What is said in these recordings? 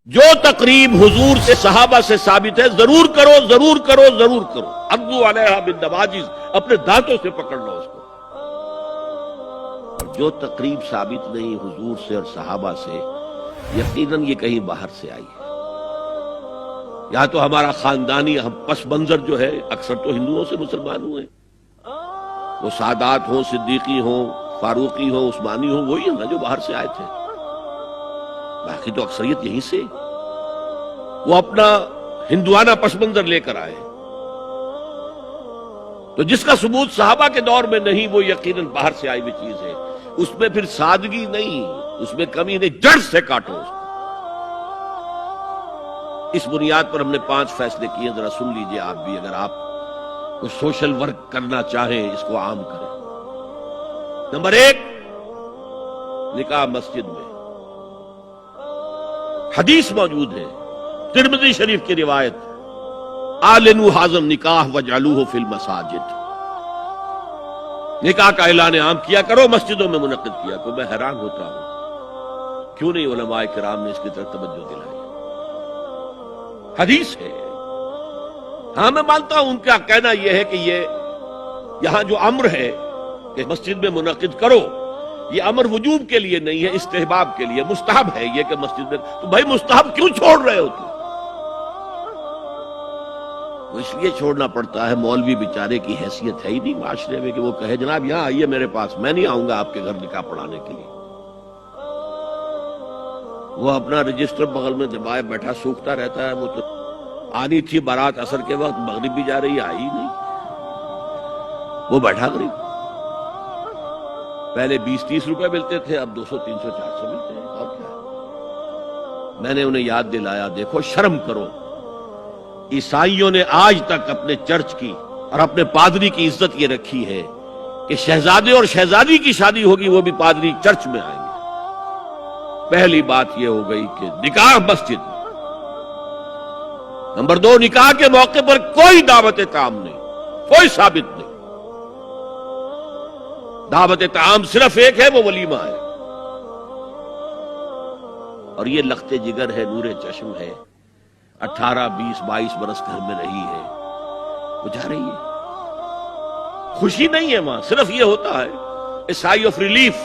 جو تقریب حضور سے صحابہ سے ثابت ہے ضرور کرو ضرور کرو ضرور کرو. عضوا علیہا بالنواجذ، اپنے دانتوں سے پکڑ لو اس کو. اور جو تقریب ثابت نہیں حضور سے اور صحابہ سے، یقیناً یہ کہیں باہر سے آئی ہے. یا تو ہمارا خاندانی ہم پس منظر جو ہے، اکثر تو ہندوؤں سے مسلمان ہوئے، وہ سادات ہوں، صدیقی ہوں، فاروقی ہوں، عثمانی ہوں، وہی ہیں نا جو باہر سے آئے تھے. باقی تو اکثریت یہیں سے، وہ اپنا ہندوانہ پس منظر لے کر آئے. تو جس کا ثبوت صحابہ کے دور میں نہیں، وہ یقیناً باہر سے آئی ہوئی چیز ہے. اس میں پھر سادگی نہیں، اس میں کمی نہیں، جڑ سے کاٹو اس کو. اس بنیاد پر ہم نے 5 فیصلے کیے، ذرا سن لیجئے آپ بھی. اگر آپ کوئی سوشل ورک کرنا چاہیں اس کو عام کریں. نمبر 1، نکاح مسجد میں. حدیث موجود ہے، ترمذی شریف کی روایت، اعلنوا ھذا النکاح واجعلوہ فی المساجد. نکاح کا اعلان عام کیا کرو، مسجدوں میں منعقد کیا کرو. میں حیران ہوتا ہوں کیوں نہیں علماء کرام نے اس کی طرف توجہ دلائی. حدیث ہے. ہاں میں مانتا ہوں ان کا کہنا یہ ہے کہ یہ یہاں جو امر ہے کہ مسجد میں منعقد کرو، یہ امر وجوب کے لیے نہیں ہے، استحباب کے لیے. مستحب ہے یہ کہ مسجد میں. تو بھائی مستحب کیوں چھوڑ رہے ہو تم؟ وہ اس لیے چھوڑنا پڑتا ہے، مولوی بیچارے کی حیثیت ہے ہی نہیں معاشرے میں کہ وہ کہے جناب یہاں آئیے میرے پاس، میں نہیں آؤں گا آپ کے گھر نکاح پڑھانے کے لیے. وہ اپنا رجسٹر بغل میں دبائے بیٹھا سوکھتا رہتا ہے. وہ تو آنی تھی بارات عصر کے وقت، مغرب بھی جا رہی، آئی ہی نہیں. وہ بیٹھا قریب. پہلے 20-30 روپے ملتے تھے، اب 200 300 400 ملتے ہیں. اور کیا؟ میں نے انہیں یاد دلایا، دیکھو شرم کرو. عیسائیوں نے آج تک اپنے چرچ کی اور اپنے پادری کی عزت یہ رکھی ہے کہ شہزادے اور شہزادی کی شادی ہوگی وہ بھی پادری چرچ میں آئیں گے. پہلی بات یہ ہو گئی کہ نکاح مسجد میں. نمبر 2، نکاح کے موقع پر کوئی دعوت طعام نہیں، کوئی ثابت نہیں. دعوت طعام صرف ایک ہے، وہ ولیمہ ہے. اور یہ لخت جگر ہے، نور چشم ہے، 18 20 22 برس گھر میں رہی ہے، وہ جا رہی ہے. خوشی نہیں ہے وہاں، صرف یہ ہوتا ہے اے سائی آف ریلیف.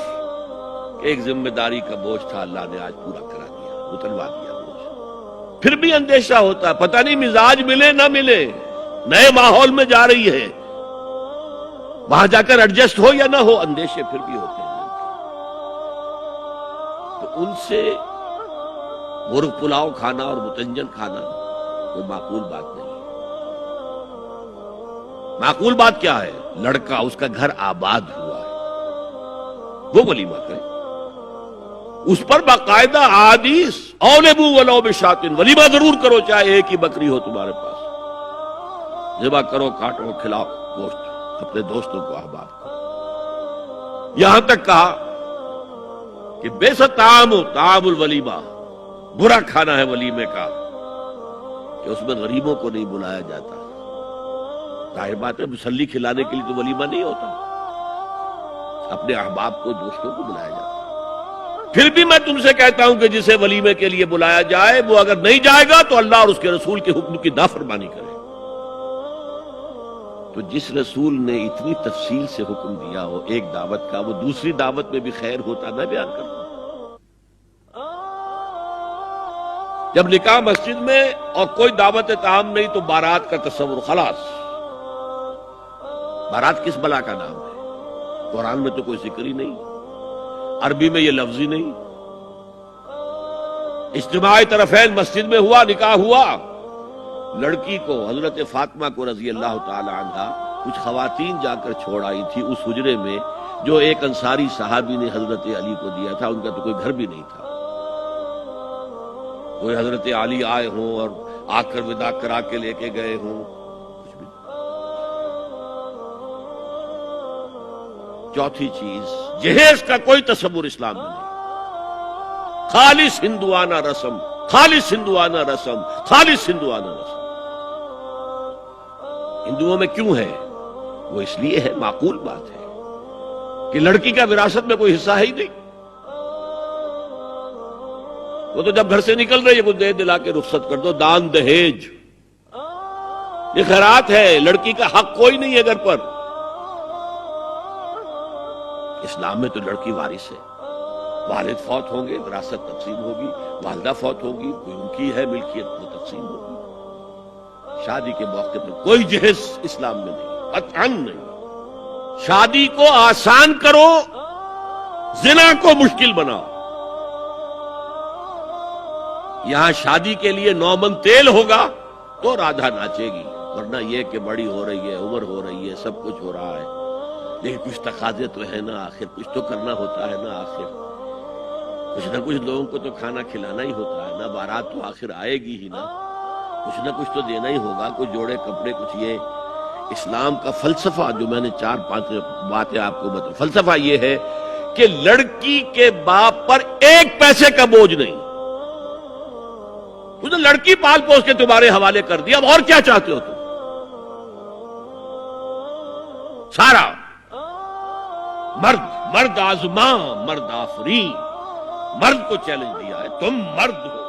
ایک ذمہ داری کا بوجھ تھا، اللہ نے آج پورا کرا دیا، اتروا دیا بوجھ. پھر بھی اندیشہ ہوتا ہے، پتہ نہیں مزاج ملے نہ ملے، نئے ماحول میں جا رہی ہے، وہاں جا کر ایڈجسٹ ہو یا نہ ہو. اندیشے پھر بھی ہوتے ہیں. تو ان سے مرغ پلاؤ کھانا اور متنجن کھانا کوئی معقول بات نہیں ہے. معقول بات کیا ہے؟ لڑکا، اس کا گھر آباد ہوا ہے، وہ ولیمہ کرے. اس پر باقاعدہ حدیث اولبو ولو بشاۃ، ولیمہ ضرور کرو چاہے ایک ہی بکری ہو تمہارے پاس. ذبح کرو، کاٹو، کھلاؤ گوشت اپنے دوستوں کو، احباب کو. یہاں تک کہا کہ بیسا طعام الولیمہ، برا کھانا ہے ولیمے کا کہ اس میں غریبوں کو نہیں بلایا جاتا. ظاہر بات ہے مسلی کھلانے کے لیے تو ولیمہ نہیں ہوتا، اپنے احباب کو، دوستوں کو بلایا جاتا. پھر بھی میں تم سے کہتا ہوں کہ جسے ولیمے کے لیے بلایا جائے وہ اگر نہیں جائے گا تو اللہ اور اس کے رسول کے حکم کی نافرمانی کرے. تو جس رسول نے اتنی تفصیل سے حکم دیا ہو ایک دعوت کا، وہ دوسری دعوت میں بھی خیر ہوتا. میں بیان کرتا ہوں، جب نکاح مسجد میں اور کوئی دعوت طعام نہیں تو بارات کا تصور خلاص. بارات کس بلا کا نام ہے؟ قرآن میں تو کوئی ذکر ہی نہیں، عربی میں یہ لفظ ہی نہیں. اجتماع طرفین مسجد میں ہوا، نکاح ہوا. لڑکی کو، حضرت فاطمہ کو رضی اللہ تعالی عنہا، کچھ خواتین جا کر چھوڑ آئی تھی اس حجرے میں جو ایک انصاری صحابی نے حضرت علی کو دیا تھا. ان کا تو کوئی گھر بھی نہیں تھا. کوئی حضرت علی آئے ہوں اور آ کر وداع کرا کے لے کے گئے ہوں، کچھ بھی. چوتھی چیز، جہیز کا کوئی تصور اسلام میں نہیں. خالص ہندوانہ رسم، خالص ہندوانہ رسم، خالص ہندوانہ رسم. ہندوؤں میں کیوں ہے؟ وہ اس لیے ہے، معقول بات ہے کہ لڑکی کا وراثت میں کوئی حصہ ہے ہی نہیں. وہ تو جب گھر سے نکل رہی ہے کچھ دے دلا کے رخصت کر دو. دان دہیج یہ خیرات ہے، لڑکی کا حق کوئی نہیں ہے گھر پر. اسلام میں تو لڑکی وارث ہے. والد فوت ہوں گے وراثت تقسیم ہوگی، والدہ فوت ہوگی کوئی ان کی ہے ملکیت وہ تقسیم ہوگی. شادی کے موقع پر کوئی جہیز اسلام میں نہیں، قطعاً نہیں. شادی کو آسان کرو، زنا کو مشکل بناؤ. یہاں شادی کے لیے 9 من تیل ہوگا تو رادھا ناچے گی، ورنہ یہ کہ بڑی ہو رہی ہے، عمر ہو رہی ہے، سب کچھ ہو رہا ہے، لیکن کچھ تقاضے تو ہے نا، آخر کچھ تو کرنا ہوتا ہے نا. آخر کچھ نہ کچھ لوگوں کو تو کھانا کھلانا ہی ہوتا ہے نا. بارات تو آخر آئے گی ہی نا، کچھ نہ کچھ تو دینا ہی ہوگا. کچھ جوڑے کپڑے، کچھ یہ. اسلام کا فلسفہ جو میں نے 4-5 باتیں آپ کو بتائی، فلسفہ یہ ہے کہ لڑکی کے باپ پر 1 پیسے کا بوجھ نہیں. اس نے لڑکی پال پوس کے تمہارے حوالے کر دیا، اب اور کیا چاہتے ہو تم؟ سارا مرد آزماں، مرد آفرین، مرد کو چیلنج دیا ہے تم مرد ہو.